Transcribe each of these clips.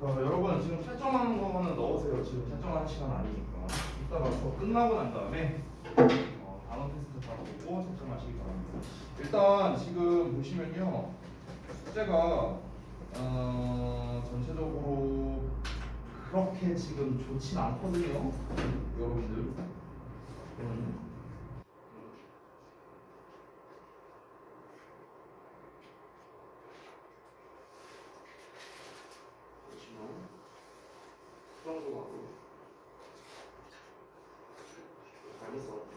여러분 지금 채점하는 거는 넣으세요. 지금 채점하는 시간 아니니까. 이따가 수업 끝나고 난 다음에 단어 테스트 다 보고 채점하시기 바랍니다. 일단 지금 보시면요, 숙제가 전체적으로 그렇게 지금 좋진 않거든요, 여러분들. 보시면 수정도 하고 잘못 썼네.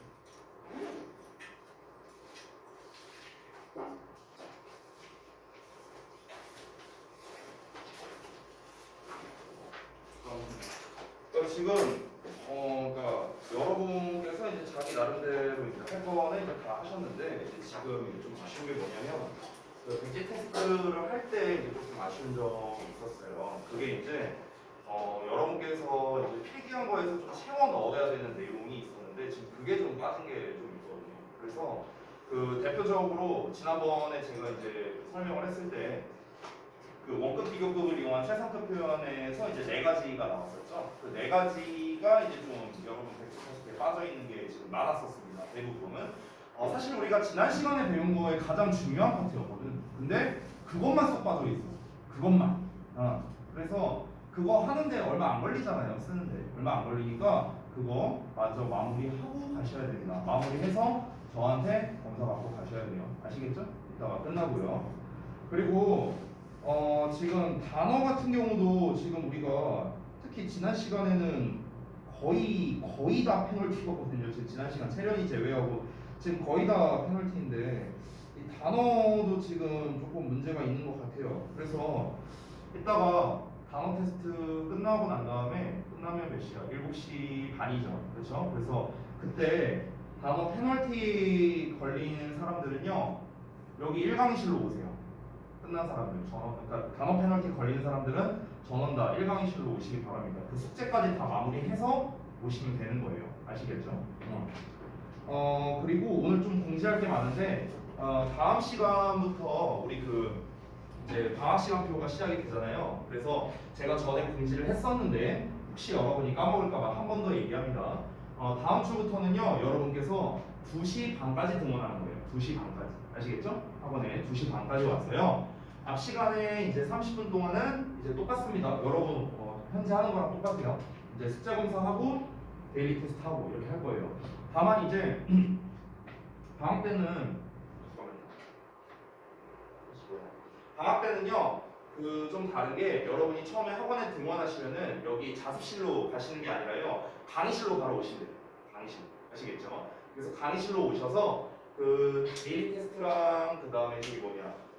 그러니까 지금 그러니까 여러분께서 이제 자기 나름대로 이제 할 거는 이제 다 하셨는데 이제 지금 이제 좀 아쉬운 게 뭐냐면 그 백지 테스트를 할 때 이제 좀 아쉬운 점이 있었어요. 그게 이제 여러분께서 이제 필기한 거에서 좀 채워 넣어야 되는 내용이 있었는데 지금 그게 좀 빠진 게 좀 있거든요. 그래서 그 대표적으로 지난번에 제가 이제 설명을 했을 때 그 원급 비교급을 이용한 최상급 표현에서 이제 네 가지가 나왔었죠. 그 네 가지가 이제 좀 여러분 백지 테스트에 빠져 있는 게 지금 많았었습니다. 대부분은 사실 우리가 지난 시간에 배운 거에 가장 중요한 파트였거든. 근데 그것만 쏙 빠져 있어. 그것만. 그래서 그거 하는데 얼마 안 걸리잖아요. 쓰는데 얼마 안 걸리니까 그거 마저 마무리하고 가셔야 됩니다. 마무리해서 저한테 검사 받고 가셔야 돼요. 아시겠죠? 이따가 끝나고요. 그리고 지금 단어 같은 경우도 지금 우리가 특히 지난 시간에는 거의 다 페널티거든요. 지난 시간 체련이 제외하고 지금 거의 다 페널티인데 이 단어도 지금 조금 문제가 있는 것 같아요. 그래서 이따가 단어 테스트 끝나고 난 다음에 끝나면 몇 시야? 7시 반이죠. 그렇죠? 그래서 그때 단어 페널티 걸린 사람들은요, 여기 1강의실로 오세요. 끝난 사람들, 그러니까 단어 페널티 걸린 사람들은 전원 다 1강의실로 오시기 바랍니다. 그 숙제까지 다 마무리해서 오시면 되는 거예요. 아시겠죠? 그리고 오늘 좀 공지할 게 많은데 다음 시간부터 우리 이제 방학 시간표가 시작이 되잖아요. 그래서 제가 전에 공지를 했었는데 혹시 여러분이 까먹을까봐 한 번 더 얘기합니다. 다음 주부터는요, 여러분께서 2시 반까지 등원하는 거예요. 2시 반까지. 아시겠죠? 학원에 2시 반까지 왔어요. 앞 시간에 이제 30분 동안은 이제 똑같습니다. 여러분 현재 하는 거랑 똑같아요. 이제 숙제 검사하고 데일리 테스트 하고 이렇게 할 거예요. 다만 이제 방학 때는 방학 때는요, 좀 다른 게 여러분이 처음에 학원에 등원하시면은 여기 자습실로 가시는 게 아니라요, 강의실로 바로 오시면 돼요. 강의실. 아시겠죠? 그래서 강의실로 오셔서 그 데일리 테스트랑 그 다음에 저기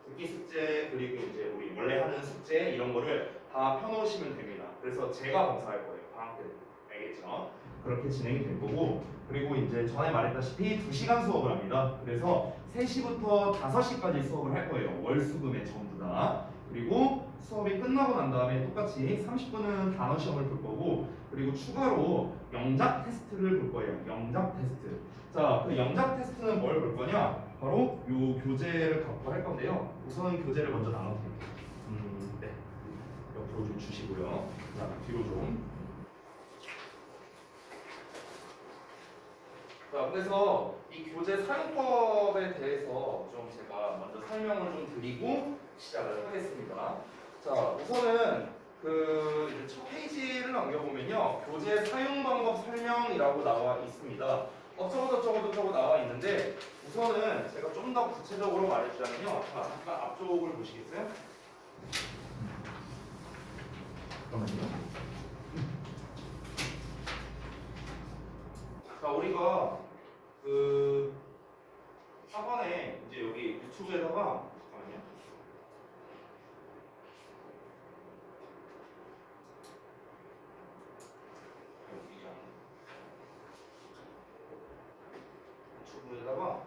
듣기 숙제 그리고 이제 우리 원래 하는 숙제 이런 거를 다 펴놓으시면 됩니다. 그래서 제가 검사할 거예요. 방학 때. 알겠죠? 그렇게 진행이 될 거고, 그리고 이제 전에 말했다시피 2시간 수업을 합니다. 그래서 3시부터 5시까지 수업을 할 거예요. 월수금에 전부 다. 그리고 수업이 끝나고 난 다음에 똑같이 30분은 단어 시험을 볼 거고, 그리고 추가로 영작 테스트를 볼 거예요. 영작 테스트. 자, 그 영작 테스트는 뭘 볼 거냐? 바로 요 교재를 갖고 할 건데요. 우선은 교재를 먼저 나눠드릴게요. 네. 옆으로 좀 주시고요. 자, 뒤로 좀. 자, 그래서 이 교재 사용법에 대해서 좀 제가 먼저 설명을 좀 드리고 시작을 하겠습니다. 자, 우선은 이제 첫 페이지를 넘겨보면요, 교재 사용 방법 설명이라고 나와 있습니다. 어쩌고 나와 있는데, 우선은 제가 좀 더 구체적으로 말해주자면요, 자, 잠깐 앞쪽을 보시겠어요? 잠깐만요. 자, 우리가 학원에 이제 여기 유튜브에다가 잠깐만요. 유튜브에다가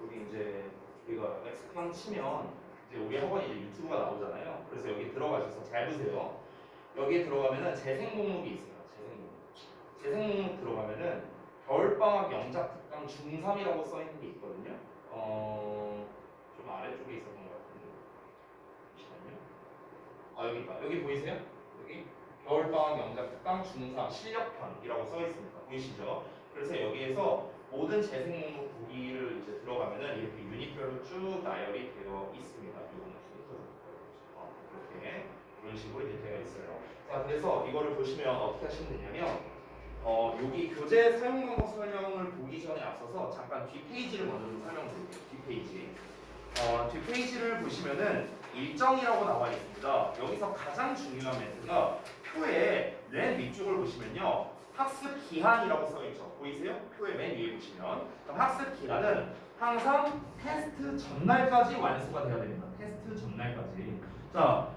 여기 이제 우리가 엑스판 치면 이제 우리 학원이 이제 유튜브가 나오잖아요. 그래서 여기 들어가셔서 잘 보세요. 여기에 들어가면은 재생 목록이 있어요. 재생 목록 들어가면은 겨울방학 영작 특강 중3이라고 써 있는 게 있거든요. 좀 아래쪽에 있었던 것 같은데. 잠시만요. 여기 있다. 여기 보이세요? 여기 겨울방학 영작 특강 중3 실력편이라고 써 있습니다. 보이시죠? 그래서 여기에서 모든 재생 목록 보기를 이제 들어가면은 이렇게 유닛별로 쭉 나열이 되어 있습니다. 이렇게 이런 식으로 이제 되어 있어요. 자, 그래서 이거를 보시면 어떻게 하시면 되냐면 여기 교재 사용 방법 설명을 보기 전에 앞서서 잠깐 뒷페이지를 먼저 좀 설명드릴게요. 뒷페이지. 뒷페이지를 보시면은 일정이라고 나와 있습니다. 여기서 가장 중요한 멘트가 표에 맨 위쪽을 보시면요. 학습 기한이라고 써 있죠. 보이세요? 표의 맨 위에 보시면. 그럼 학습 기한은 항상 테스트 전날까지 완수가 되어야 됩니다. 테스트 전날까지. 자,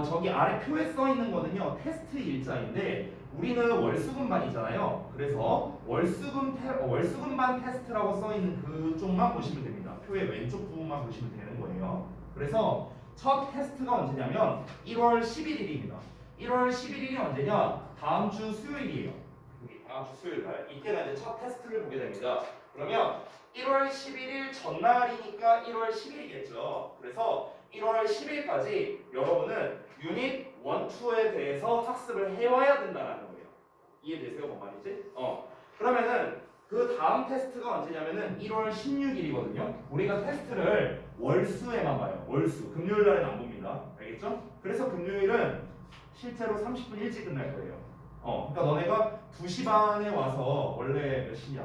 저기 아래 표에 써 있는 거는요. 테스트 일자인데 우리는 월수금반이잖아요. 그래서 월수금반 테스트라고 써 있는 그쪽만 보시면 됩니다. 표의 왼쪽 부분만 보시면 되는 거예요. 그래서 첫 테스트가 언제냐면 1월 11일입니다. 1월 11일이 언제냐? 다음 주 수요일이에요. 여기 다음 주 수요일 날. 이때가 이제 첫 테스트를 보게 됩니다. 그러면 1월 11일 전날이니까 1월 10일이겠죠. 그래서 1월 10일까지 여러분은 유닛 1, 2에 대해서 학습을 해와야 된다는 거예요. 이해되세요? 뭔 말인지? 그러면은 그 다음 테스트가 언제냐면은 1월 16일이거든요. 우리가 테스트를 월수에만 봐요. 월수. 금요일 날은 안 봅니다. 알겠죠? 그래서 금요일은 실제로 30분 일찍 끝날 거예요. 그러니까 너네가 2시 반에 와서 원래 몇 시냐?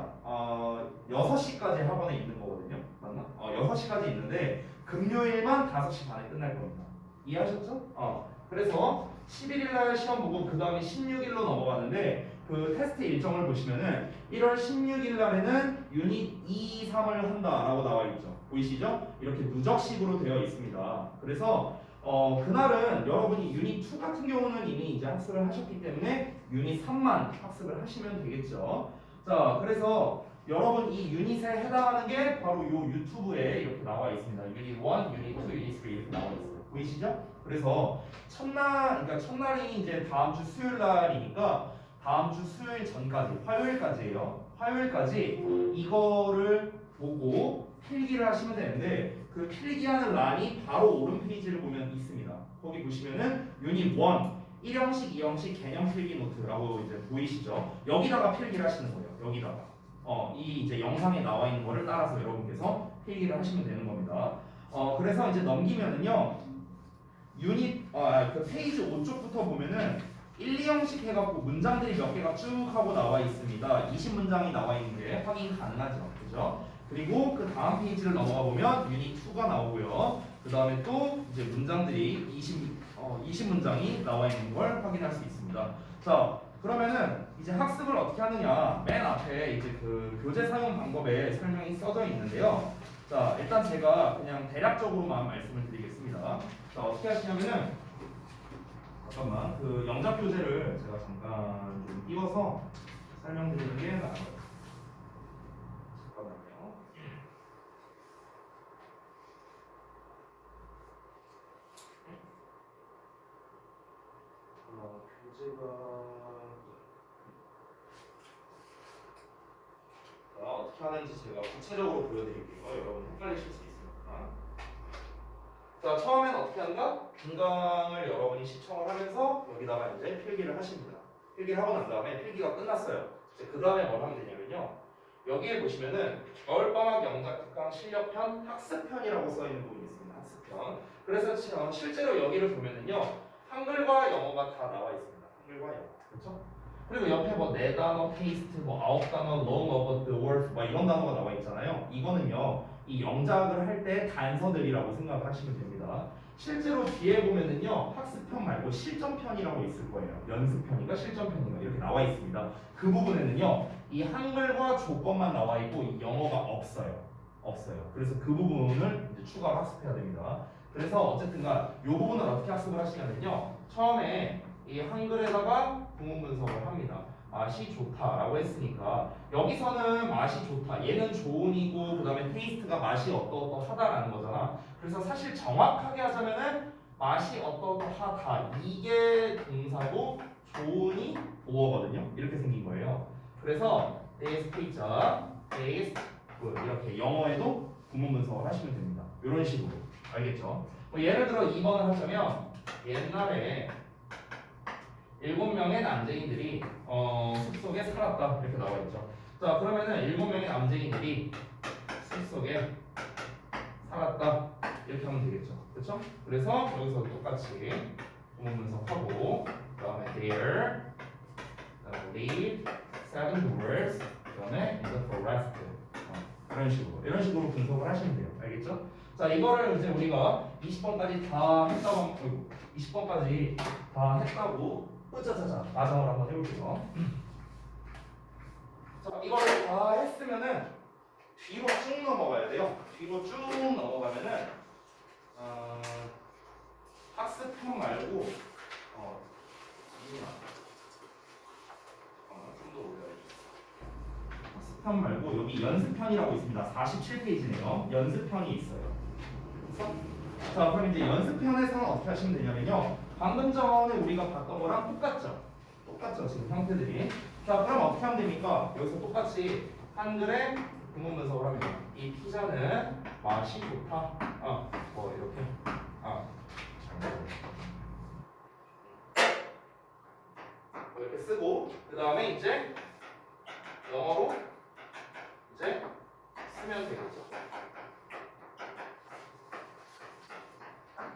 6시까지 학원에 있는 거거든요. 맞나? 6시까지 있는데 금요일만 5시 반에 끝날 겁니다. 이해하셨죠? 그래서 11일 날 시험 보고 그 다음에 16일로 넘어가는데 그 테스트 일정을 보시면은 1월 16일 날에는 유닛 2, 3을 한다라고 나와 있죠. 보이시죠? 이렇게 누적식으로 되어 있습니다. 그래서 그날은 여러분이 유닛 2 같은 경우는 이미 이제 학습을 하셨기 때문에 유닛 3만 학습을 하시면 되겠죠. 자, 그래서 여러분 이 유닛에 해당하는 게 바로 요 유튜브에 이렇게 나와 있습니다. 유닛 1, 유닛 2, 유닛 3 이렇게 나와 있어요. 보이시죠? 그래서 첫날이 이제 다음 주 수요일 날이니까 다음 주 수요일 전까지, 화요일까지예요. 화요일까지 이거를 보고 필기를 하시면 되는데 그 필기하는 란이 바로 오른 페이지를 보면 있습니다. 거기 보시면은 유닛 1, 1형식, 2형식 개념 필기 노트라고 이제 보이시죠? 여기다가 필기를 하시는 거예요. 여기다가. 이 이제 영상에 나와 있는 거를 따라서 여러분께서 필기를 하시면 되는 겁니다. 그래서 이제 넘기면은요. 그 페이지 5쪽부터 보면은 1, 2형식 해갖고 문장들이 몇 개가 쭉 하고 나와 있습니다. 20문장이 나와 있는 게 확인 가능하죠. 그죠? 그리고 그 다음 페이지를 넘어가 보면 유닛 2가 나오고요. 그 다음에 또 이제 문장들이 20문장이 나와 있는 걸 확인할 수 있습니다. 자, 그러면은 이제 학습을 어떻게 하느냐. 맨 앞에 이제 그 교재 사용 방법에 설명이 써져 있는데요. 자, 일단 제가 그냥 대략적으로만 말씀을 드리겠습니다. 자, 어떻게 하시냐면은 잠깐만 그 영작 교재를 제가 잠깐 좀 띄워서 설명드리는 게 나아요. 잠깐만요. 교재가 어떻게 하는지 제가 구체적으로 보여드릴게요. 여러분 헷갈리실 수 있으니까. 자, 처음엔 어떻게 한가? 중강을 여러분이 시청을 하면서 여기다가 이제 필기를 하십니다. 필기를 하고 난 다음에 필기가 끝났어요. 이제 그 다음에 뭘 하면 되냐면요. 여기에 보시면은 겨울방학 영작 특강 실력편 학습편이라고 써 있는 부분이 있습니다. 학습편. 그래서 실제로 여기를 보면은요. 한글과 영어가 다 나와 있습니다. 한글과 영어. 그렇죠? 그리고 옆에 뭐 4단어 테이스트, 뭐 9단어 long about the world 막 이런 단어가 나와 있잖아요. 이거는요. 이 영작을 할 때 단서들이라고 생각하시면 됩니다. 실제로 뒤에 보면은요. 학습편 말고 실전편이라고 있을 거예요. 연습편인가 실전편인가 이렇게 나와 있습니다. 그 부분에는요. 이 한글과 조건만 나와 있고 이 영어가 없어요. 그래서 그 부분을 이제 추가 학습해야 됩니다. 그래서 어쨌든가 이 부분을 어떻게 학습을 하시냐면요. 처음에 이 한글에다가 구문 분석을 합니다. 맛이 좋다라고 했으니까 여기서는 맛이 좋다. 얘는 조은이고 그 다음에 테이스트가 맛이 어떠하다라는 거잖아. 그래서 사실 정확하게 하자면은 맛이 어떠하다. 이게 동사고 조은이 보어거든요. 이렇게 생긴 거예요. 그래서 taste, taste, 이렇게 영어에도 구문 분석을 하시면 됩니다. 이런 식으로. 알겠죠? 예를 들어 2번을 하자면 옛날에 7명의 남쟁이들이 숲속에 살았다 이렇게 나와 있죠. 자 그러면은 7명의 남쟁이들이 숲속에 살았다 이렇게 하면 되겠죠. 그렇죠? 그래서 여기서 똑같이 부문분석하고 그다음에 there lived 7 dwarfs 그다음에 in the forest 이런 식으로 분석을 하시면 돼요. 알겠죠? 자 이거를 이제 우리가 20번까지 다 했다고 20번까지 다 했다고 짜자자 가정을 한번 해볼게요. 자 이거를 다 했으면은 뒤로 쭉 넘어가야 돼요. 뒤로 쭉 넘어가면은 학습편 말고 좀 더 올려야죠. 학습편 말고 여기 연습편이라고 있습니다. 47페이지네요. 연습편이 있어요. 그래서 자 그럼 이제 연습편에서는 어떻게 하시면 되냐면요. 방금 전에 우리가 봤던 거랑 똑같죠? 똑같죠 지금 형태들이. 자 그럼 어떻게 하면 됩니까? 여기서 똑같이 한글에 구문 분석을 하면 이 피자는 맛이 좋다. 뭐 이렇게 이렇게 쓰고 그 다음에 이제 영어로 이제 쓰면 되겠죠.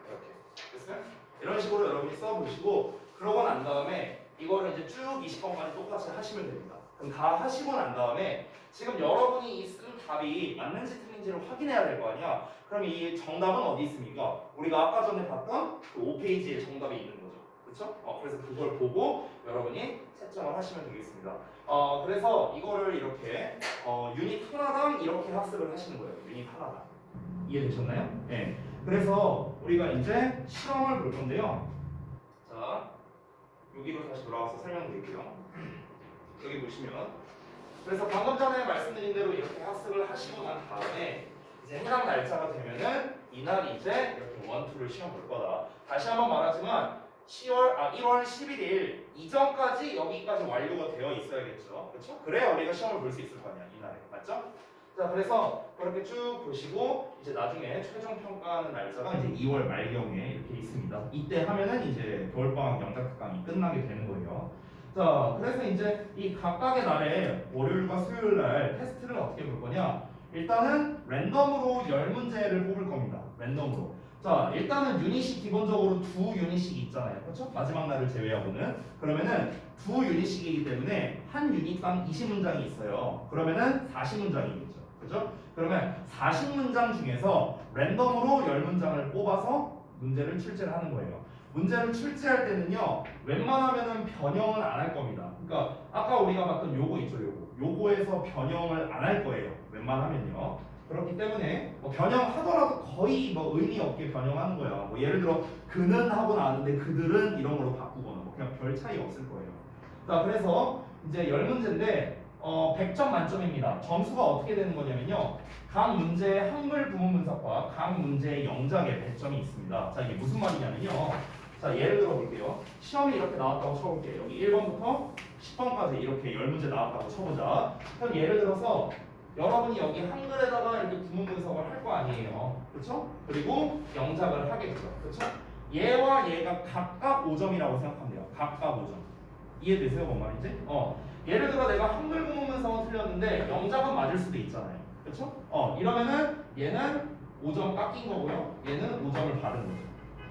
이렇게 됐어요? 이런 식으로 여러분이 써보시고 그러고 난 다음에 이거를 이제 쭉 20번까지 똑같이 하시면 됩니다. 그럼 다 하시고 난 다음에 지금 여러분이 쓴 답이 맞는지 틀린지를 확인해야 될 거 아니야. 그럼 이 정답은 어디 있습니까? 우리가 아까 전에 봤던 그 5페이지에 정답이 있는 거죠. 그렇죠? 그래서 그걸 보고 여러분이 채점을 하시면 되겠습니다. 그래서 이거를 이렇게 유닛 하나당 이렇게 학습을 하시는 거예요. 유닛 하나당. 이해되셨나요? 네. 그래서 우리가 이제 실험을 볼 건데요. 자, 여기로 다시 돌아와서 설명드릴게요. 여기 보시면 그래서 방금 전에 말씀드린 대로 이렇게 학습을 하시고 난 다음에 이제 해당 날짜가 되면은 이날 이제 이렇게 1, 2를 시험 볼 거다. 다시 한번 말하지만 1월 11일 이전까지 여기까지 완료가 되어 있어야겠죠. 그렇죠? 그래야 우리가 시험을 볼 수 있을 거 아니야. 이날에. 맞죠? 자, 그래서 그렇게 쭉 보시고 이제 나중에 최종 평가하는 날짜가 이제 2월 말경에 이렇게 있습니다. 이때 하면은 이제 겨울방학 영작 특강이 끝나게 되는 거예요. 자, 그래서 이제 이 각각의 날에 월요일과 수요일 날 테스트를 어떻게 볼 거냐? 일단은 랜덤으로 10문제를 뽑을 겁니다. 랜덤으로. 자, 일단은 유닛이 기본적으로 2유닛씩 있잖아요. 그렇죠? 마지막 날을 제외하고는. 그러면은 2유닛씩이기 때문에 한 유닛당 20문장이 있어요. 그러면은 40문장이겠죠. 그렇죠? 그러면 40문장 중에서 랜덤으로 10문장을 뽑아서 문제를 출제를 하는 거예요. 문제를 출제할 때는요, 웬만하면은 변형은 안 할 겁니다. 그러니까 아까 우리가 봤던 요거 있죠, 요거에서 변형을 안 할 거예요. 웬만하면요. 그렇기 때문에 뭐 변형하더라도 거의 뭐 의미 없게 변형하는 거야. 뭐 예를 들어 그는 하고 나왔는데 그들은 이런 걸로 바꾸거나 뭐 그냥 별 차이 없을 거예요. 자, 그래서 이제 10문제인데 100점 만점입니다. 점수가 어떻게 되는 거냐면요. 각 문제의 한글 부문 분석과 각 문제의 영작에 배점이 있습니다. 자, 이게 무슨 말이냐면요. 자, 예를 들어 볼게요. 시험이 이렇게 나왔다고 쳐볼게요. 여기 1번부터 10번까지 이렇게 10문제 나왔다고 쳐보자. 그럼 예를 들어서 여러분이 여기 한글에다가 이렇게 구문 분석을 할 거 아니에요. 그렇죠? 그리고 영작을 하겠죠. 그렇죠? 얘와 얘가 각각 5점이라고 생각하면 돼요. 각각 5점. 이해되세요? 뭔 말인지? 예를 들어 내가 한글 구문 분석은 틀렸는데 영작은 맞을 수도 있잖아요. 그렇죠? 이러면은 얘는 5점 깎인 거고요. 얘는 5점을 받은 거죠.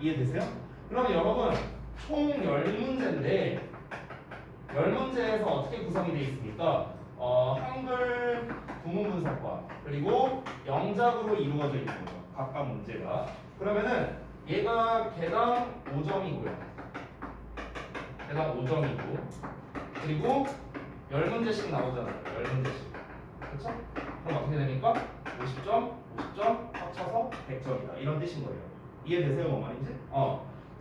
이해되세요? 그러면 여러분 총 10문제인데 10문제에서 어떻게 구성이 되어 있습니까? 한글 구문 분석과 그리고 영작으로 이루어져 있는 거죠. 각각 문제가. 그러면은 얘가 개당 5점이고요. 개당 5점이고 그리고 10문제씩 나오잖아요. 10문제씩. 그렇죠? 그럼 어떻게 됩니까? 50점, 50점 합쳐서 100점이다. 이런 뜻인 거예요. 이해되세요? 뭔 말인지?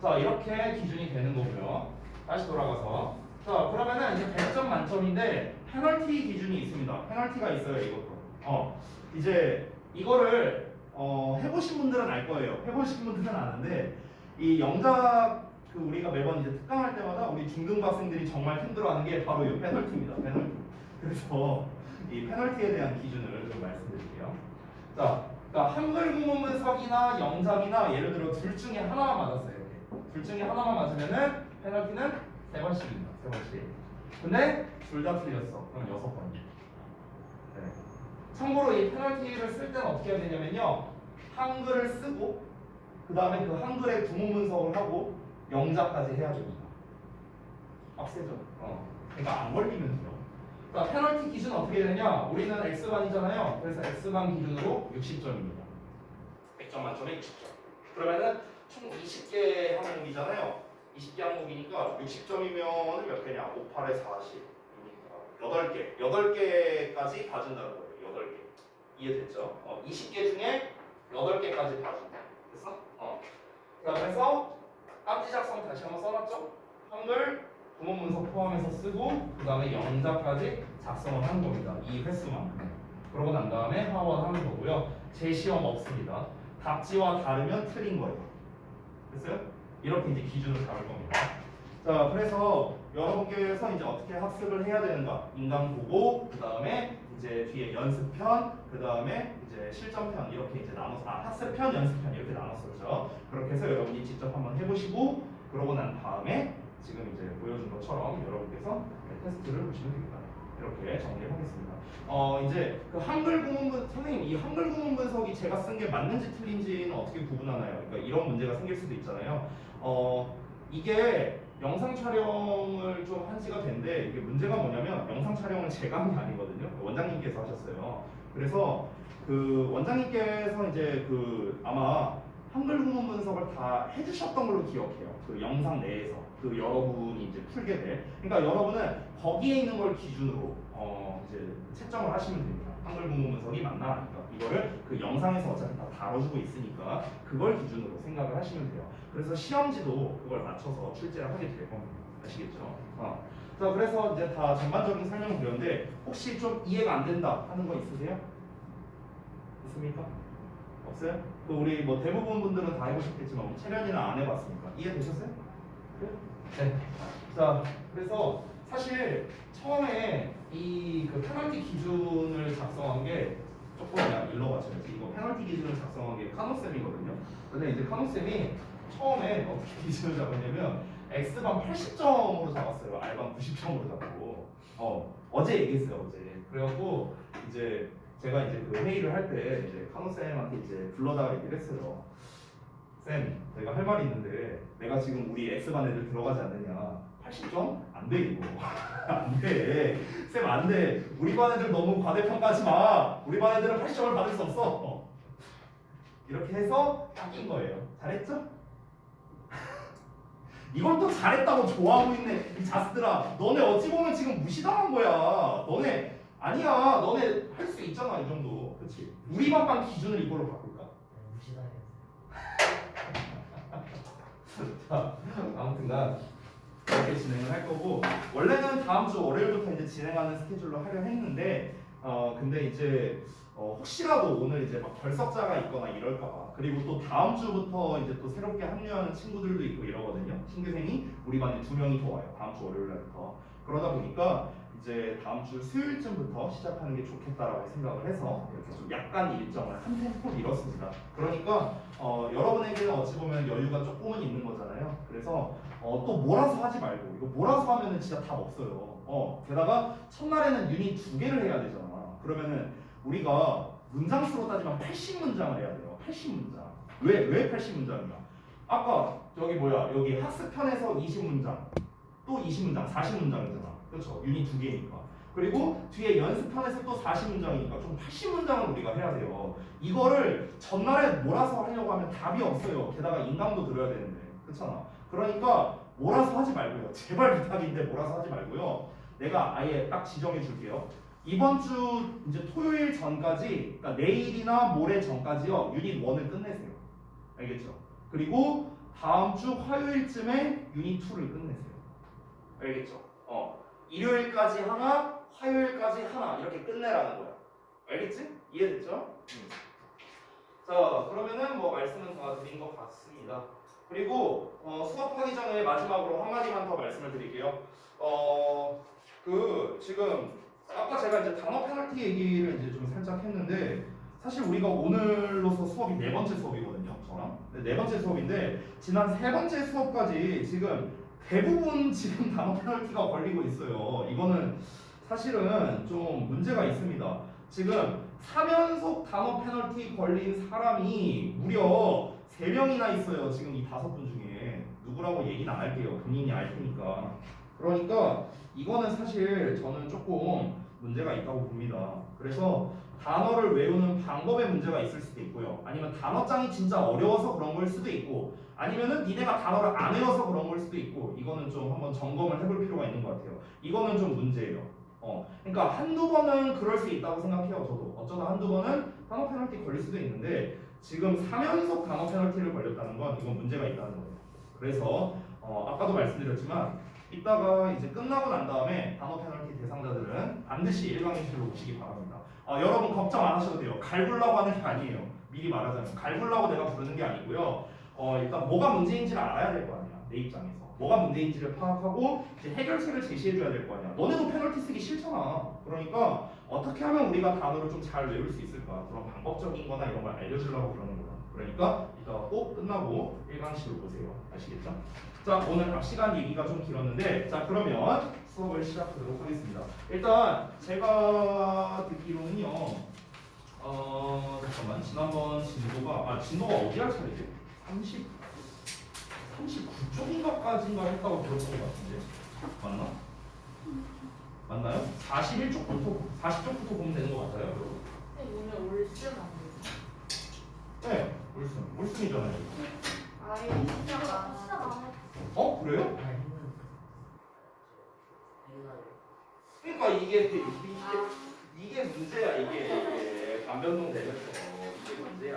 자, 이렇게 기준이 되는 거고요. 다시 돌아가서 자, 그러면은 이제 100점 만점인데 페널티 기준이 있습니다. 페널티가 있어요, 이것도. 이제 이거를 해보신 분들은 알 거예요. 해보신 분들은 아는데 이 영작 그 우리가 매번 이제 특강할 때마다 우리 중등학생들이 정말 힘들어하는 게 바로 이 페널티입니다. 페널티. 그래서 이 페널티에 대한 기준을 좀 말씀드릴게요. 자, 그러니까 한글 구문 분석이나 영작이나 예를 들어 둘 중에 하나만 맞았어요. 이렇게. 둘 중에 하나만 맞으면은 페널티는 3번씩입니다. 3번씩. 근데 둘 다 틀렸어. 그럼 6번. 네. 참고로 이 페널티를 쓸 때는 어떻게 해야 되냐면요. 한글을 쓰고 그 다음에 그 한글의 구문 분석을 하고 영자까지 해야 됩니다. 빡세죠? 그러니까 안 걸리면 돼요. 그러니까 페널티 기준은 어떻게 되냐? 우리는 X반이잖아요. 그래서 X반 기준으로 60점입니다. 100점 만점에 60점. 그러면은 총 20개 항목이잖아요. 20개 항목이니까 60점이면 몇 개냐? 5, 8에 40이니까 8개까지 봐준다는 거예요. 8개. 이해됐죠? 20개 중에 8개까지 봐준다. 됐어? 자, 그래서 깜지 작성 다시 한번 써놨죠? 한글 구문 문서 포함해서 쓰고 그 다음에 영자까지 작성을 하는 겁니다. 이 횟수만큼. 그러고 난 다음에 하원 하는 거고요. 재시험 없습니다. 답지와 다르면 틀린 거예요. 됐어요? 이렇게 이제 기준을 잡을 겁니다. 자, 그래서 여러분께서 이제 어떻게 학습을 해야 되는가? 인강 보고 그 다음에 이제 뒤에 연습편, 그 다음에 이제 실전편 이렇게 이제 나눠서 학습편, 연습편 이렇게 나눴었죠. 그렇게 해서 여러분이 직접 한번 해보시고 그러고 난 다음에 지금 이제 보여준 것처럼 여러분께서 테스트를 보시면 됩니다. 이렇게 정리하겠습니다. 이제 그 한글 구문 선생님 이 한글 구문 분석이 제가 쓴 게 맞는지 틀린지는 어떻게 구분하나요? 그러니까 이런 문제가 생길 수도 있잖아요. 이게 영상 촬영을 좀 한 지가 된데 이게 문제가 뭐냐면 영상 촬영은 제가 한 게 아니거든요. 원장님께서 하셨어요. 그래서 그 원장님께서 이제 그 아마 한글 구문 분석을 다 해주셨던 걸로 기억해요. 그 영상 내에서 그 여러분이 이제 풀게 돼. 그러니까 여러분은 거기에 있는 걸 기준으로 이제 채점을 하시면 됩니다. 한글 구문 분석이 맞나 아닌가 이거를 그 영상에서 어차피 다 다뤄주고 있으니까 그걸 기준으로 생각을 하시면 돼요. 그래서 시험지도 그걸 맞춰서 출제를 하게 될 겁니다. 아시겠죠? 자, 그래서 이제 다 전반적인 설명을 드렸는데 혹시 좀 이해가 안 된다 하는 거 있으세요? 있습니까? 없어요? 그 우리 뭐 대부분 분들은 다 해보셨겠지만 우리 채련이는 안 해봤으니까 이해되셨어요? 네. 자, 그래서 사실 처음에 이 그 페널티 기준을 작성한 게 조금 그냥 일러 맞춰야지. 이거 페널티 기준을 작성한 게 카노 쌤이거든요. 근데 이제 카노 쌤이 처음에 어떻게 기준을 잡았냐면 X반 80점으로 잡았어요. R반 90점으로 잡고. 어제 얘기했어요. 어제. 그래갖고 이제 제가 이제 그 회의를 할 때 이제 카노 쌤한테 이제 불러다가 얘기를 했어요. 쌤, 내가 할 말이 있는데 내가 지금 우리 X반 애들 들어가지 않느냐? 80점? 안 돼 이거. 안 돼. 쌤 안 돼. 우리 반 애들 너무 과대평가하지 마. 우리 반 애들은 80점을 받을 수 없어. 이렇게 해서 닦인 거예요. 잘했죠? 이걸 또 잘했다고 좋아하고 있네. 이 자스들아. 너네 어찌 보면 지금 무시당한 거야. 너네 아니야. 너네 할 수 있잖아 이 정도. 그렇지? 우리 반반 기준을 이걸로 바꿀까? 무시당했어요. 자, 아무튼간 이렇게 진행을 할 거고 원래는 다음 주 월요일부터 이제 진행하는 스케줄로 하려 했는데 근데 이제 혹시라도 오늘 이제 막 결석자가 있거나 이럴까봐 그리고 또 다음 주부터 이제 또 새롭게 합류하는 친구들도 있고 이러거든요. 신규생이 우리 반에 2명이 더 와요. 다음 주 월요일 날부터. 그러다 보니까 이제 다음 주 수요일쯤부터 시작하는 게 좋겠다라고 생각을 해서 이렇게 좀 약간 일정을 한 템포 미뤘습니다. 그러니까 여러분에게는 어찌 보면 여유가 조금은 있는 거잖아요. 그래서 또 몰아서 하지 말고 이거 몰아서 하면은 진짜 답 없어요. 게다가 첫날에는 유닛 2개를 해야 되잖아. 그러면은 우리가 문장 수로 따지면 80문장을 해야 돼요. 80문장. 왜 80문장이야? 아까 여기 뭐야? 여기 학습편에서 20문장, 또 20문장, 40문장이잖아. 그렇죠? 유닛 2개니까. 그리고 뒤에 연습편에서 또 40문장이니까 총 80문장을 우리가 해야 돼요. 이거를 전날에 몰아서 하려고 하면 답이 없어요. 게다가 인강도 들어야 되는데. 그렇잖아. 그러니까 몰아서 하지 말고요. 제발 부탁인데 몰아서 하지 말고요. 내가 아예 딱 지정해 줄게요. 이번 주 이제 토요일 전까지, 그러니까 내일이나 모레 전까지요. 유닛 1을 끝내세요. 알겠죠? 그리고 다음 주 화요일쯤에 유닛 2를 끝내세요. 알겠죠? 일요일까지 하나, 화요일까지 하나 이렇게 끝내라는 거야. 알겠지? 이해됐죠? 자, 그러면은 뭐 말씀은 다 드린 것 같습니다. 그리고 수업하기 전에 마지막으로 한마디만 더 말씀을 드릴게요. 지금 아까 제가 이제 단어 페널티 얘기를 이제 좀 살짝 했는데 사실 우리가 오늘로서 수업이 4번째 수업이거든요. 저랑. 네 번째 수업인데 지난 3번째 수업까지 지금 대부분 지금 단어 페널티가 걸리고 있어요. 이거는 사실은 좀 문제가 있습니다. 지금 3연속 단어 페널티 걸린 사람이 무려 3명이나 있어요. 지금 이 5분 중에. 누구라고 얘기는 안 할게요. 본인이 알 테니까. 그러니까 이거는 사실 저는 조금 문제가 있다고 봅니다. 그래서 단어를 외우는 방법에 문제가 있을 수도 있고요. 아니면 단어장이 진짜 어려워서 그런 걸 수도 있고, 아니면은 니네가 단어를 안 외워서 그런 걸 수도 있고, 이거는 좀 한번 점검을 해볼 필요가 있는 것 같아요. 이거는 좀 문제예요. 그러니까 한두 번은 그럴 수 있다고 생각해요. 저도 어쩌다 한두 번은 단어 페널티 걸릴 수도 있는데, 지금 3연속 단어 페널티를 걸렸다는 건 이건 문제가 있다는 거예요. 그래서 아까도 말씀드렸지만 이따가 이제 끝나고 난 다음에 단어 페널티 대상자들은 반드시 1강의실로 오시기 바랍니다. 여러분 걱정 안 하셔도 돼요. 갈구려고 하는 게 아니에요. 미리 말하자면 갈구려고 내가 부르는 게 아니고요. 일단 뭐가 문제인지를 알아야 될 거 아니야. 내 입장에서 뭐가 문제인지를 파악하고 이제 해결책을 제시해줘야 될 거 아니야. 너네도 페널티 쓰기 싫잖아. 그러니까 어떻게 하면 우리가 단어를 좀 잘 외울 수 있을까? 그런 방법적인 거나 이런 걸 알려주려고 그러는 거야. 그러니까 이따가 꼭 끝나고 1강실로 오세요. 아시겠죠? 자, 오늘 시간 얘기가 좀 길었는데, 자 그러면 수업을 시작하도록 하겠습니다. 일단 제가 듣기로는요, 잠깐만, 지난번 진도가 어디 할 차례지? 39쪽인가까지인가 했다고 들었던 것 같은데, 맞나? 맞나요? 40쪽부터 보면 되는 것 같아요. 오늘 올쓰면 안 되지? 네, 올순이잖아요. 아예 시작 안 해. 그래요? 그러니까 이게 문제야. 이게 반변동 되겠어. 이게 문제야.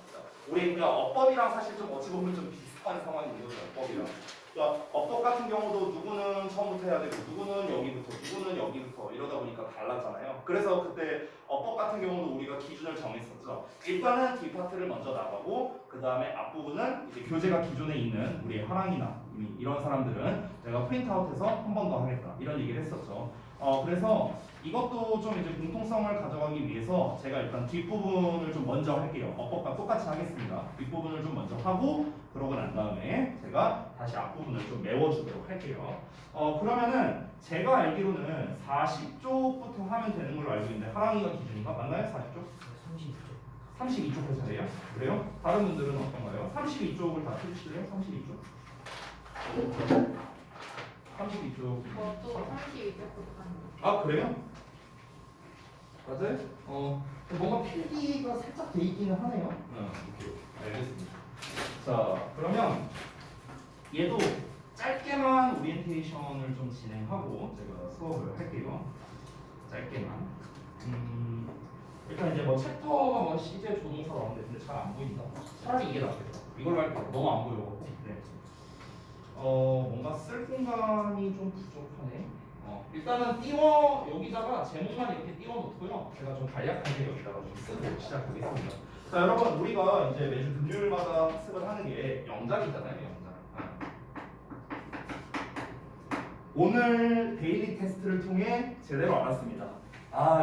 진짜. 우리 그냥 어법이랑 사실 좀 어찌 보면 좀 비슷한 상황인 거죠. 어법이랑. 그러니까 어법 같은 경우도 누구는 처음부터 해야 되고 누구는 여기부터 누구는 여기부터 이러다 보니까 달랐잖아요. 그래서 그때 어법 같은 경우도 우리가 기준을 정했었죠. 일단은 뒷파트를 먼저 나가고 그 다음에 앞부분은 이제 교재가 기존에 있는 우리 하랑이나 이런 사람들은 내가 프린트아웃해서 한 번 더 하겠다 이런 얘기를 했었죠. 그래서 이것도 좀 이제 공통성을 가져가기 위해서 제가 일단 뒷부분을 좀 먼저 할게요. 어법과 똑같이 하겠습니다. 뒷부분을 좀 먼저 하고 그러고 난 다음에 제가 다시 앞부분을 좀 메워주도록 할게요. 그러면은 제가 알기로는 40쪽부터 하면 되는 걸로 알고 있는데 하랑이가 기준인가? 맞나요? 40쪽? 32쪽 할 차례요? 그래요? 다른 분들은 어떤가요? 32쪽을 다 펼치실래요? 32쪽? 32쪽. 저도 32쪽부터 하는 그래요? 맞아요? 뭔가 필기가 살짝 돼 있기는 하네요. 오케이. 알겠습니다. 자, 그러면 얘도 짧게만 오리엔테이션을 좀 진행하고 제가 수업을 할게요. 짧게만. 일단 이제 뭐 챕터가 뭐 시제 조동사 나오는데 근데 잘 안 보인다. 차라리 이게 낫겠다. 이걸로 할게요. 너무 안 보여. 네. 뭔가 쓸 공간이 좀 부족하네. 일단은 여기다가 제목만 이렇게 띄워놓고요. 제가 좀 간략하게 여기다가 좀 쓰고 시작하겠습니다. 자, 여러분 우리가 이제 매주 금요일마다 학습을 하는 게 영작이잖아요. 영작. 오늘 데일리 테스트를 통해 제대로 알았습니다.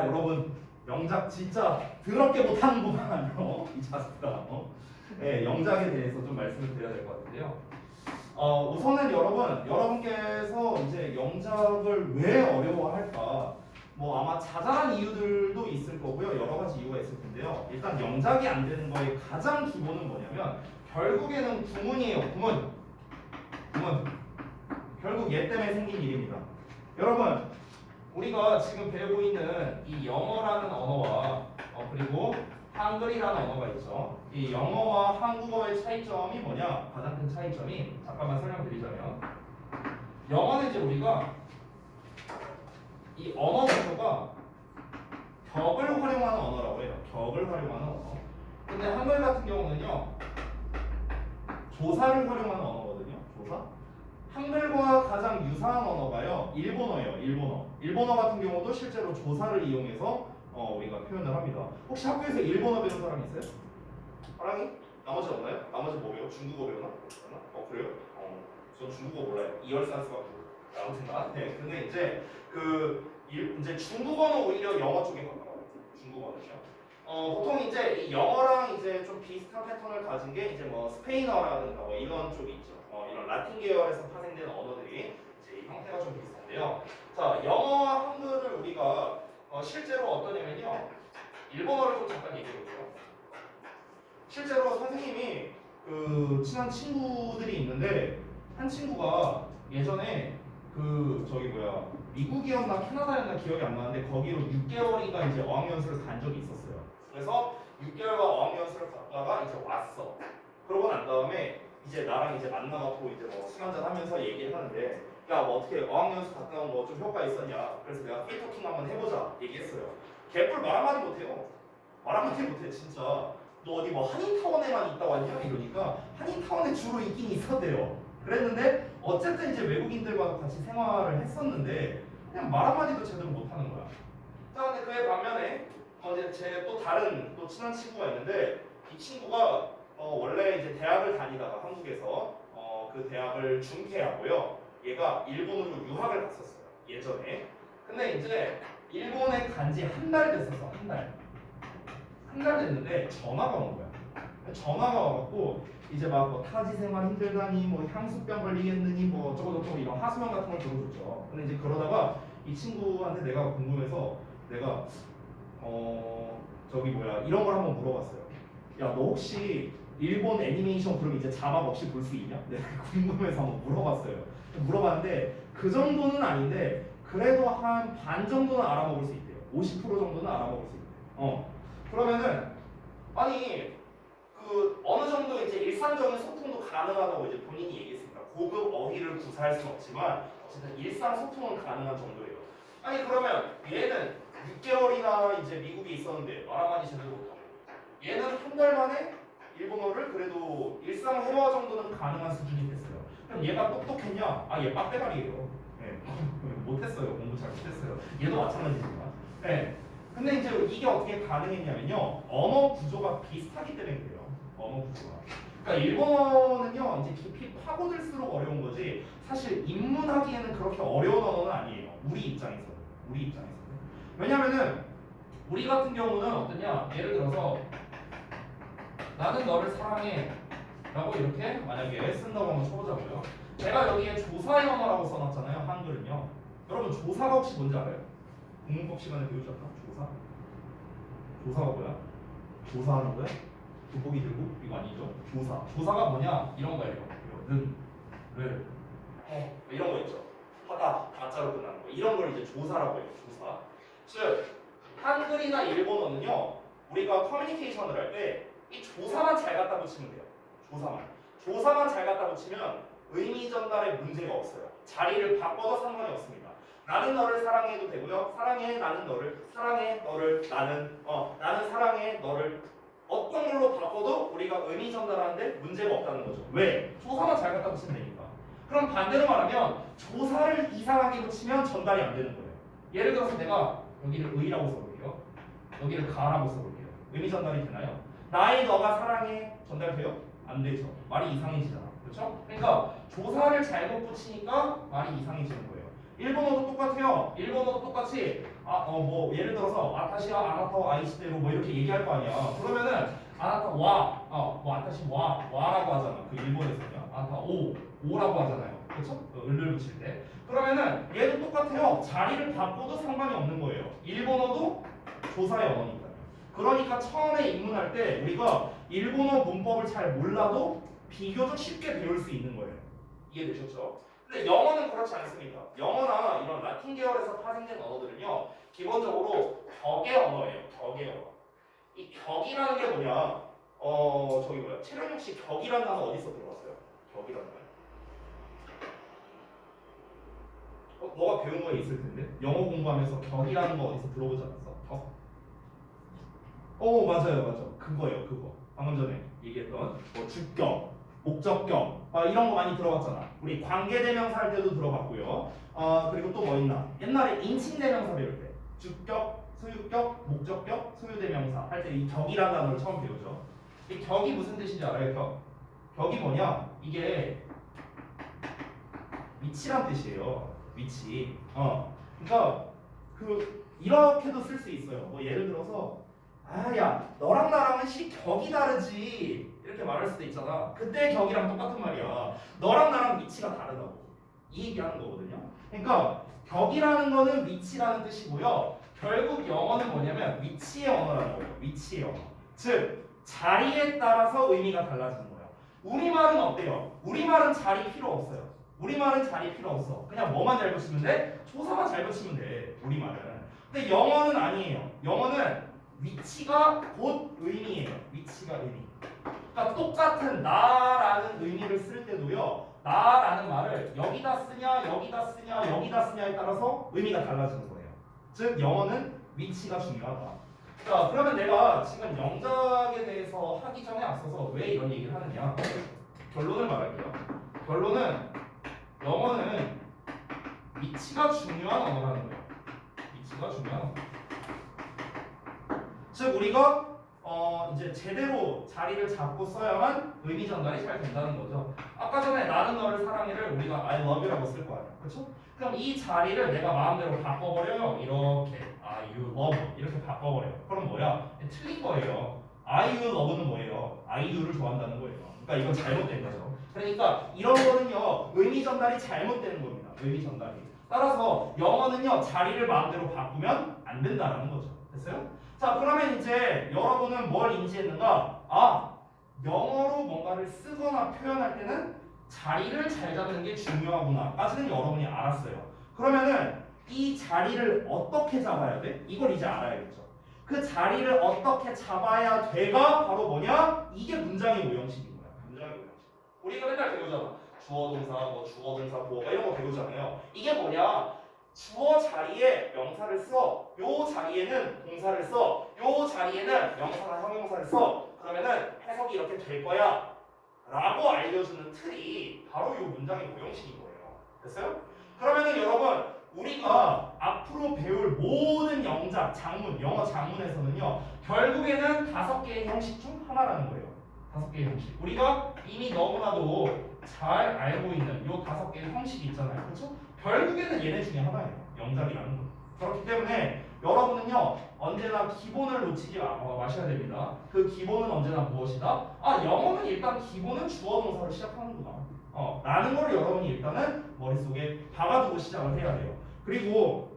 여러분 영작 진짜 더럽게 못하는구만. 이 자식들아. 네, 영작에 대해서 좀 말씀을 드려야 될 것 같은데요. 우선은 여러분께서 이제 영작을 왜 어려워할까? 뭐 아마 자잘한 이유들도 있을 거고요. 여러 가지 이유가 있을 텐데요. 일단 영작이 안 되는 거의 가장 기본은 뭐냐면 결국에는 구문이에요. 구문. 결국 얘 때문에 생긴 일입니다. 여러분, 우리가 지금 배우고 있는 이 영어라는 언어와 그리고 한글이라는 언어가 있죠. 이 영어와 한국어의 차이점이 뭐냐? 가장 큰 차이점이 잠깐만 설명드리자면 영어는 이제 우리가 이 언어 자체가 격을 활용하는 언어라고 해요. 격을 활용하는 언어. 근데 한글 같은 경우는요. 조사를 활용하는 언어거든요. 조사. 한글과 가장 유사한 언어가요. 일본어예요. 일본어 같은 경우도 실제로 조사를 이용해서 우리가 표현을 합니다. 혹시 학교에서 일본어 배운 사람 있어요? 사랑이? 나머지 없나요? 나머지 뭐 배워? 중국어 배우나? 그래요? 전 중국어 몰라요. 이열산수가 아무튼가. 네. 근데 이제 이제 중국어는 오히려 영어 쪽에 가까워요. 중국어는요. 보통 이제 이 영어랑 이제 좀 비슷한 패턴을 가진 게 이제 뭐 스페인어라든가 뭐 이런 쪽이 있죠. 이런 라틴 계열에서 파생된 언어들이 이제 이 형태가 좀 비슷한데요. 자, 영어와 한글을 우리가 실제로 어떠냐면요. 일본어를 좀 잠깐 얘기해 볼게요. 실제로 선생님이 그 친한 친구들이 있는데 한 친구가 예전에 그 저기 뭐야 미국이었나 캐나다였나 기억이 안 나는데 거기로 6개월인가 이제 어학연수를 간 적이 있었어요. 그래서 6개월간 어학연수를 갔다가 이제 왔어. 그러고 난 다음에 이제 나랑 이제 만나갖고 이제 뭐 술 한잔 하면서 얘기를 하는데 야 뭐 어떻게 어학연수 갔다 온 거 좀 효과 있었냐? 그래서 내가 프리토킹 한번 해보자 얘기했어요. 개뿔 말 한마디 못해요. 말 한마디 못해 진짜. 너 어디 뭐 한인타운에만 있다 왔냐? 이러니까 한인타운에 주로 있긴 있었대요. 그랬는데 어쨌든 이제 외국인들과 같이 생활을 했었는데 그냥 말 한마디도 제대로 못하는 거야. 자 근데 그에 반면에 이제 제 또 다른 또 친한 친구가 있는데 이 친구가 원래 이제 대학을 다니다가 한국에서 그 대학을 중퇴하고요. 얘가 일본으로 유학을 갔었어요. 예전에. 근데 이제 일본에 간 지 한 달 됐었어. 한 달. 한 달 됐는데 전화가 온 거야. 전화가 와갖고 이제 막 뭐 타지 생활 힘들다니 뭐 향수병 걸리겠느니 뭐 어쩌고저쩌고 이런 하소연 같은 걸 들어줬죠. 근데 이제 그러다가 이 친구한테 내가 궁금해서 내가 저기 뭐야 이런 걸 한번 물어봤어요. 야 너 혹시 일본 애니메이션 그럼 이제 자막 없이 볼 수 있냐? 내가 궁금해서 한번 물어봤어요. 물어봤는데 그 정도는 아닌데 그래도 한 반 정도는 알아먹을 수 있대요. 50% 정도는 알아먹을 수 있대요. 그러면은 아니 그 어느 정도 이제 일상적인 소통도 가능하다고 이제 본인이 얘기했습니다. 고급 어휘를 구사할 수는 없지만 어쨌든 일상 소통은 가능한 정도예요. 아니 그러면 얘는 6개월이나 이제 미국에 있었는데 말 한마디 제대로 못하고 얘는 한 달 만에 일본어를 그래도 일상 회화 정도는 가능한 수준이 됐어요. 그럼 얘가 똑똑했냐? 아 얘 빡대가리예요. 네. 못했어요. 공부 잘 못했어요. 얘도 마찬가지지만. 네. 근데 이제 이게 어떻게 가능했냐면요. 언어 구조가 비슷하기 때문에 그래요. 언어 구조가. 그러니까 일본어는요. 이제 깊이 파고들수록 어려운 거지. 사실 입문하기에는 그렇게 어려운 언어는 아니에요. 우리 입장에서는. 왜냐면은 우리 같은 경우는 어떠냐? 예를 들어서 나는 너를 사랑해 라고 이렇게 만약에 쓴다고 한번 쳐보자고요. 제가 여기에 조사 영어라고 써놨잖아요. 한글은요. 여러분 조사가 혹시 뭔지 알아요? 국문법 시간에 배우지 않나? 조사? 조사가 뭐야? 조사하는 거야? 돋보기 들고? 이거 아니죠? 조사. 조사가 뭐냐? 이런 거예요. 는, 를, 이런 거 있죠. 하다, 다자로 끝나는 거. 이런 걸 이제 조사라고 해요. 조사. 즉 한글이나 일본어는요. 우리가 커뮤니케이션을 할 때 이 조사만 잘 갖다 붙이면 돼요. 조사만 잘 갖다 붙이면 의미 전달에 문제가 없어요. 자리를 바꿔도 상관이 없습니다. 나는 너를 사랑해도 되고요. 사랑해 나는 너를, 사랑해 너를 나는, 나는 사랑해 너를 어떤 걸로 바꿔도 우리가 의미 전달하는데 문제가 없다는 거죠. 왜? 조사만 잘 갖다 붙이면 되니까. 그럼 반대로 말하면 조사를 이상하게 붙이면 전달이 안 되는 거예요. 예를 들어서 내가 여기를 의라고 써볼게요. 여기를 가라고 써볼게요. 의미 전달이 되나요? 나의 너가 사랑해 전달돼요? 안 되죠. 말이 이상해지잖아. 그렇죠? 그러니까 조사를 잘못 붙이니까 말이 이상해지는 거예요. 일본어도 똑같아요. 일본어도 똑같이 뭐 예를 들어서 아타시와 아나타와 아이시대로 뭐 이렇게 얘기할 거 아니야. 그러면은 아나타 뭐 아타시 와라고 하잖아. 그 일본에서는요. 아나타 오라고 하잖아요. 그렇죠? 을을 붙일 때. 그러면은 얘도 똑같아요. 자리를 바꿔도 상관이 없는 거예요. 일본어도 조사의 언어니까. 그러니까 처음에 입문할 때 우리가 일본어 문법을 잘 몰라도 비교적 쉽게 배울 수 있는 거예요. 이해되셨죠? 근데 영어는 그렇지 않습니다. 영어나 이런 라틴 계열에서 파생된 언어들은요, 기본적으로 격의 언어예요. 격의 언어. 이 격이라는 게 뭐냐? 저기 뭐야? 채령혁 씨 격이라는 단어 어디서 들어봤어요? 격이라는 말. 너가 배운 거에 있을 텐데. 영어 공부하면서 격이라는 거 어디서 들어보지 않았어? 격? 맞아요. 그거예요, 그거. 방금 전에 얘기했던 뭐 주격, 목적격, 이런 거 많이 들어봤잖아. 우리 관계대명사 할 때도 들어봤고요. 그리고 또 뭐 있나? 옛날에 인칭대명사 배울 때 주격, 소유격, 목적격, 소유대명사 할 때 이 격이라는 단어를 처음 배우죠. 이 격이 무슨 뜻인지 알아요, 격? 격이 뭐냐? 이게 위치란 뜻이에요. 위치. 그러니까 이렇게도 쓸 수 있어요. 뭐 예를 들어서 야 너랑 나랑은 격이 다르지 이렇게 말할 수도 있잖아. 그때 격이랑 똑같은 말이야. 너랑 나랑 위치가 다르다고. 이 얘기하는 거거든요. 그러니까 격이라는 거는 위치라는 뜻이고요. 결국 영어는 뭐냐면 위치의 언어라는 거예요. 위치의 언어. 즉 자리에 따라서 의미가 달라지는 거예요. 우리말은 어때요? 우리말은 자리 필요 없어요. 우리말은 자리 필요 없어. 그냥 뭐만 잘 붙이면 돼? 조사만 잘 붙이면 돼. 우리말은. 근데 영어는 아니에요. 영어는 위치가 곧 의미예요. 위치가 의미. 그러니까 똑같은 나라는 의미를 쓸 때도요. 나라는 말을 여기다 쓰냐, 여기다 쓰냐, 여기다 쓰냐에 따라서 의미가 달라지는 거예요. 즉 영어는 위치가 중요하다. 자, 그러면 내가 지금 영작에 대해서 하기 전에 앞서서 왜 이런 얘기를 하느냐? 결론을 말할게요. 결론은 영어는 위치가 중요한 언어라는 거예요. 위치가 중요한 언어. 즉 우리가 이제 제대로 자리를 잡고 써야만 의미 전달이 잘 된다는 거죠. 아까 전에 나는 너를 사랑해를 우리가 I love you라고 쓸 거 아니야, 그렇죠? 그럼 이 자리를 내가 마음대로 바꿔버려요. 이렇게 I you love 이렇게 바꿔버려요. 그럼 뭐야? 틀린 거예요. I you love는 뭐예요? I you를 좋아한다는 거예요. 그러니까 이건 잘못된 거죠. 그러니까 이런 거는요 의미 전달이 잘못되는 겁니다. 의미 전달이. 따라서 영어는요 자리를 마음대로 바꾸면 안 된다라는 거죠. 됐어요? 자, 그러면 이제 여러분은 뭘 인지했는가? 아, 영어로 뭔가를 쓰거나 표현할 때는 자리를 잘 잡는 게 중요하구나까지는 여러분이 알았어요. 그러면은 이 자리를 어떻게 잡아야 돼? 이걸 이제 알아야겠죠. 그 자리를 어떻게 잡아야 돼가 바로 뭐냐? 이게 문장의 오형식인 거야. 문장의 오형식. 우리가 맨날 배우잖아. 주어 동사, 뭐 주어 동사, 보어가 이런 거 배우잖아요. 이게 뭐냐? 주어 자리에 명사를 써. 요 자리에는 동사를 써. 요 자리에는 명사나 형용사를 써. 그러면은 해석이 이렇게 될 거야. 라고 알려주는 틀이 바로 요 문장의 오형식인 거예요. 됐어요? 그러면은 여러분 우리가 앞으로 배울 모든 영작, 장문, 영어 장문에서는요 결국에는 5개의 형식 중 하나라는 거예요. 5개의 형식. 우리가 이미 너무나도 잘 알고 있는 요 5개의 형식이 있잖아요. 그렇죠? 결국에는 얘네 중에 하나예요. 영작이라는 거. 그렇기 때문에 여러분은요 언제나 기본을 놓치지 마셔야 됩니다. 그 기본은 언제나 무엇이다? 아, 영어는 일단 기본은 주어 동사로 시작하는구나. 라는 거를 여러분이 일단은 머릿속에 박아두고 시작을 해야 돼요. 그리고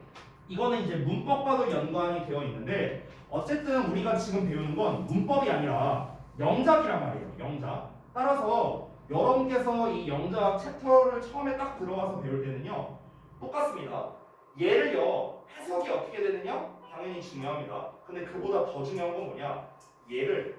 이거는 이제 문법과도 연관이 되어 있는데 어쨌든 우리가 지금 배우는 건 문법이 아니라 영작이란 말이에요. 영작. 따라서 여러분께서 이 영작 챕터를 처음에 딱 들어가서 배울 때는요 똑같습니다. 얘를요 해석이 어떻게 되느냐 당연히 중요합니다. 근데 그보다 더 중요한 건 뭐냐, 얘를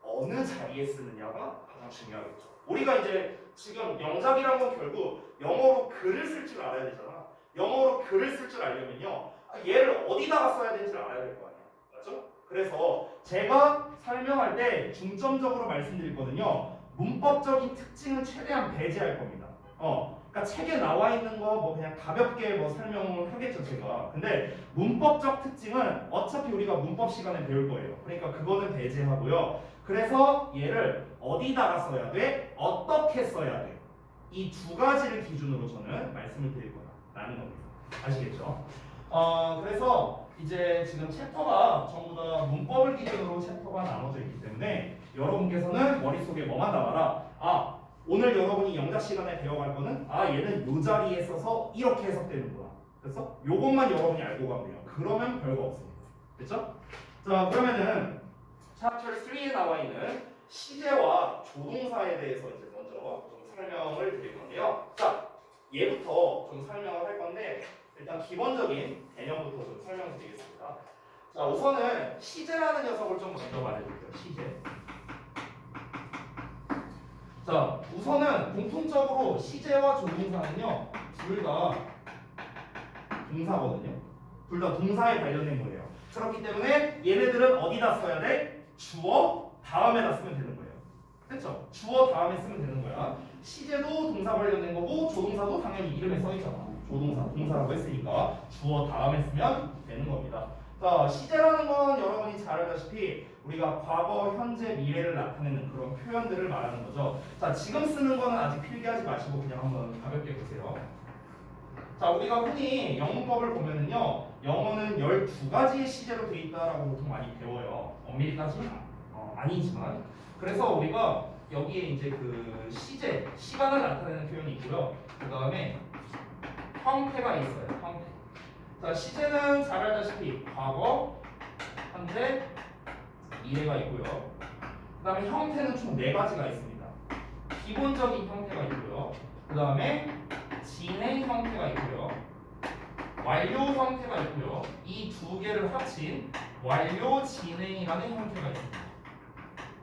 어느 자리에 쓰느냐가 가장 중요하겠죠. 우리가 이제 지금 영작이란 건 결국 영어로 글을 쓸 줄 알아야 되잖아. 영어로 글을 쓸 줄 알려면요 얘를 어디다가 써야 되는지를 알아야 될 거 아니야. 맞죠? 그래서 제가 설명할 때 중점적으로 말씀드릴 거든요. 문법적인 특징은 최대한 배제할 겁니다. 그러니까 책에 나와 있는 거 뭐 그냥 가볍게 뭐 설명을 하겠죠 제가. 근데 문법적 특징은 어차피 우리가 문법 시간에 배울 거예요. 그러니까 그거는 배제하고요. 그래서 얘를 어디다가 써야 돼? 어떻게 써야 돼? 이 두 가지를 기준으로 저는 말씀을 드릴 거다라는 겁니다. 아시겠죠? 그래서 이제 지금 챕터가 전부 다 문법을 기준으로 챕터가 나눠져 있기 때문에 여러분께서는 머릿속에 뭐만 담아라. 아, 오늘 여러분이 영작 시간에 배워갈 거는 아, 얘는 요 자리에 써서 이렇게 해석되는구나. 그래서 요것만 여러분이 알고 가면 돼요. 그러면 별거 없습니다. 됐죠? 자, 그러면은 챕터 3에 나와 있는 시제와 조동사에 대해서 이제 먼저 좀 설명을 드릴 건데요. 자, 얘부터 좀 설명을 할 건데 일단 기본적인 개념부터 좀 설명드리겠습니다. 자, 우선은 시제라는 녀석을 좀 먼저 말해줄게요. 시제. 자, 우선은 공통적으로 시제와 조동사는요 둘 다 동사거든요. 둘 다 동사에 관련된 거예요. 그렇기 때문에 얘네들은 어디다 써야 돼? 주어 다음에다 쓰면 되는 거예요. 됐죠? 주어 다음에 쓰면 되는 거야. 시제도 동사 관련된 거고 조동사도 당연히 이름에 써있잖아. 조동사, 동사라고 했으니까 주어 다음에 쓰면 되는 겁니다. 자, 시제라는 건 여러분이 잘 알다시피 우리가 과거, 현재, 미래를 나타내는 그런 표현들을 말하는 거죠. 자, 지금 쓰는 거는 아직 필기하지 마시고 그냥 한번 가볍게 보세요. 자, 우리가 흔히 영문법을 보면은요 영어는 12가지의 시제로 되어 있다라고 보통 많이 배워요. 엄밀히까지는 아니지만. 그래서 우리가 여기에 이제 그 시제, 시간을 나타내는 표현이 있고요. 그 다음에 형태가 있어요. 형태. 자, 시제는 잘 알다시피 과거, 현재, 미래가 있고요. 그 다음에 형태는 총 4가지가 있습니다. 기본적인 형태가 있고요. 그 다음에 진행 형태가 있고요. 완료 형태가 있고요. 이 2개를 합친 완료 진행이라는 형태가 있습니다.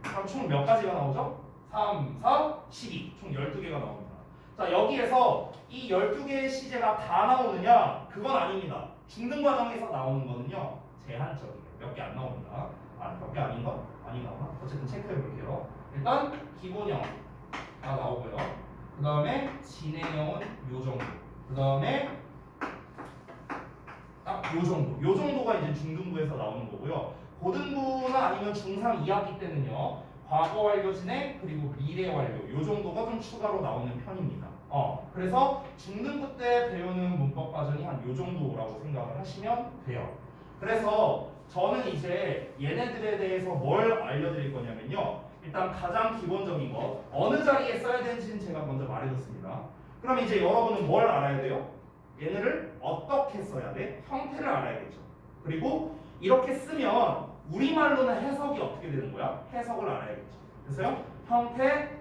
그럼 총 몇 가지가 나오죠? 3, 4, 12. 총 12개가 나옵니다. 자, 여기에서 이 12개의 시제가 다 나오느냐? 그건 아닙니다. 중등 과정에서 나오는 거는요. 제한적이에요. 몇 개 안 나옵니다. 몇 개 아닌가? 많이 나오나? 어쨌든 체크해 볼게요. 일단 기본형 다 나오고요. 그 다음에 진행형은 요 정도. 그 다음에 딱 요 정도. 요 정도가 이제 중등부에서 나오는 거고요. 고등부나 아니면 중3 2학기 때는요. 과거 완료 진행 그리고 미래 완료 요 정도가 좀 추가로 나오는 편입니다. 그래서 중등부 때 배우는 문법 과정이 한 요 정도라고 생각을 하시면 돼요. 그래서 저는 이제 얘네들에 대해서 뭘 알려드릴 거냐면요. 일단 가장 기본적인 거 어느 자리에 써야 되는지는 제가 먼저 말해줬습니다. 그럼 이제 여러분은 뭘 알아야 돼요? 얘네를 어떻게 써야 돼? 형태를 알아야겠죠. 그리고 이렇게 쓰면 우리말로는 해석이 어떻게 되는 거야? 해석을 알아야겠죠. 그래서요. 형태,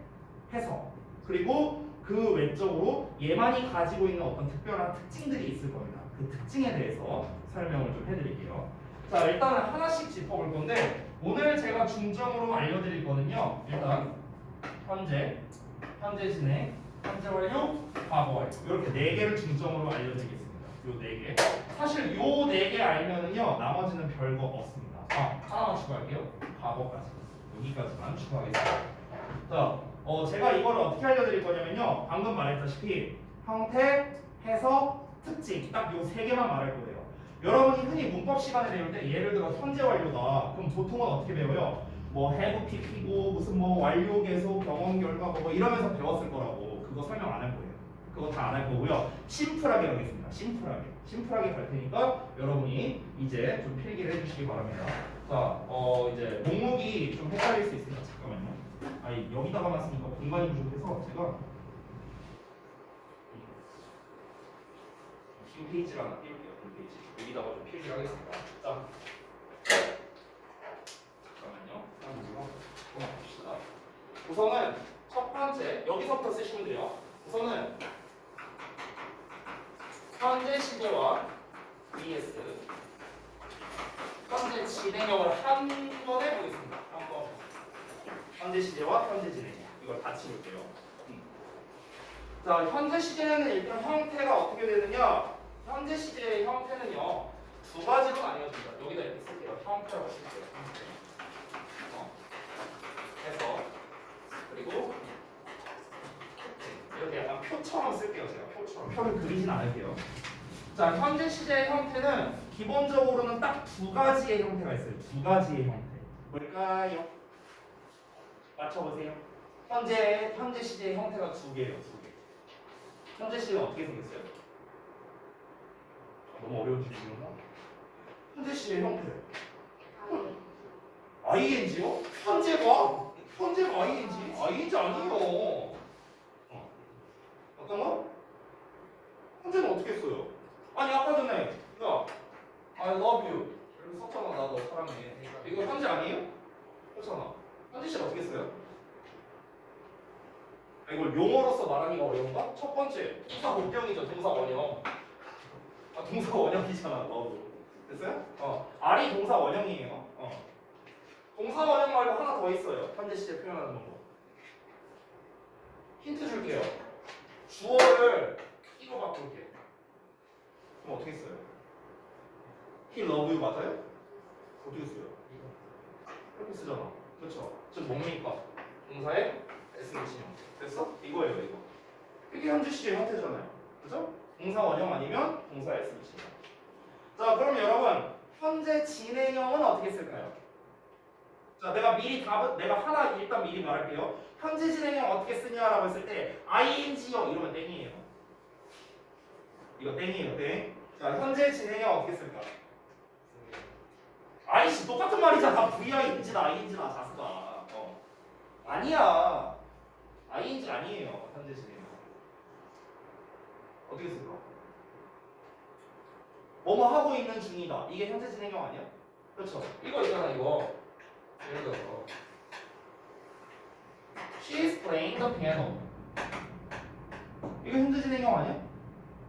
해석. 그리고 그 외적으로 얘만이 가지고 있는 어떤 특별한 특징들이 있을 겁니다. 그 특징에 대해서 설명을 좀 해드릴게요. 자, 일단은 하나씩 짚어볼 건데 오늘 제가 중점으로 알려드릴 거는요. 일단 현재, 현재 진행, 현재 완료, 과거 완료 이렇게 4개를 중점으로 알려드리겠습니다. 요 4개. 사실 요 4개 알면은요. 나머지는 별거 없습니다. 하나만 추가할게요. 과거까지. 여기까지만 추가하겠습니다. 자, 제가 이걸 어떻게 알려드릴 거냐면요. 방금 말했다시피 형태, 해석, 특징 딱 요 3개만 말할 거예요. 여러분이 흔히 문법 시간에 배울 때 예를 들어 현재 완료다. 그럼 보통은 어떻게 배워요? 뭐 have PP고 무슨 뭐 완료 계속 경험 결과고 뭐 이러면서 배웠을 거라고. 그거 설명 안 할 거예요. 그거 다 안 할 거고요. 심플하게 하겠습니다. 심플하게 갈 테니까 여러분이 이제 좀 필기를 해주시기 바랍니다. 자, 이제 목록이 좀 헷갈릴 수 있습니다. 잠깐만요. 아니 여기다가만 쓰니까 공간이 부족해서 제가 긴 페이지를 하나 띄울게요. 긴 페이지. 여기다가 좀 필기를 하겠습니다. 자, 잠깐만요. 한번 봅시다. 우선은 첫 번째 여기서부터 쓰시면 돼요. 우선은 현재 시제와 vs 현재 진행형을 한 번에 보겠습니다. 한 번. 현재 시제와 현재 진행형 이걸 같이 볼게요. 자, 현재 시제는 일단 형태가 어떻게 되느냐? 현재 시제의 형태는요 2가지로 나뉘어집니다. 여기다 이렇게 쓸게요. 형태라고 쓸게요. 해서 그리고 이렇게 약간 표처럼 쓸게요. 제가 표처럼 표를 그리진 않을게요. 자, 현재 시제의 형태는 기본적으로는 딱 2가지의 형태가 있어요. 2가지의 형태. 뭘까요? 맞춰보세요. 현재 시제의 형태가 2개예요. 2개. 현재 시제는 어떻게 생겼어요? 너무 어려운 질문이구나. 현재 시제의 형태. ing요? 현재가? 현재가 ing? ing 아니에요. 어떤 거? 현재는 어떻게 써요? 아니 아까 전에 야 I love you 이렇게 썼잖아. 나 너 사랑해. 이거 현재 아니에요? 그렇잖아. 현재 시를 어떻게 써요? 이걸 용어로서 말하기가 어려운가? 첫 번째 동사 복병이죠. 동사 원형. 동사 원형이잖아. love. 됐어요? R이 동사 원형이에요. 동사 원형 말고 하나 더 있어요. 현재 시제 표현하는 방법. 힌트 줄게요. 주어를 He로 바꿀게. 그럼 어떻게 써요? He love you 맞아요? 어떻게 써요? 이렇게 쓰잖아. 그렇죠? 지금 뭡니까? 동사의 S미시형. 됐어? 이거예요, 이거. 이게 현재 시제 형태잖아요. 그죠? 동사 원형 아니면 동사 S미시형. 자, 그럼 여러분 현재 진행형은 어떻게 쓸까요? 자, 내가 하나 일단 미리 말할게요. 현재 진행형 어떻게 쓰냐라고 했을 때 ing요 이러면 땡이에요. 이거 땡이에요, 땡. 자, 현재 진행형 어떻게 쓸까? 아이씨 똑같은 말이잖아. VING나 ING나 자스가. 아니야. ing 아니에요. 현재 진행. 어떻게 쓸까? 뭐뭐 하고 있는 중이다. 이게 현재 진행형 아니야? 그렇죠. 이거 있잖아 이거. 예를 들어서 She is playing the piano. 이거 현재 진행형 아니야?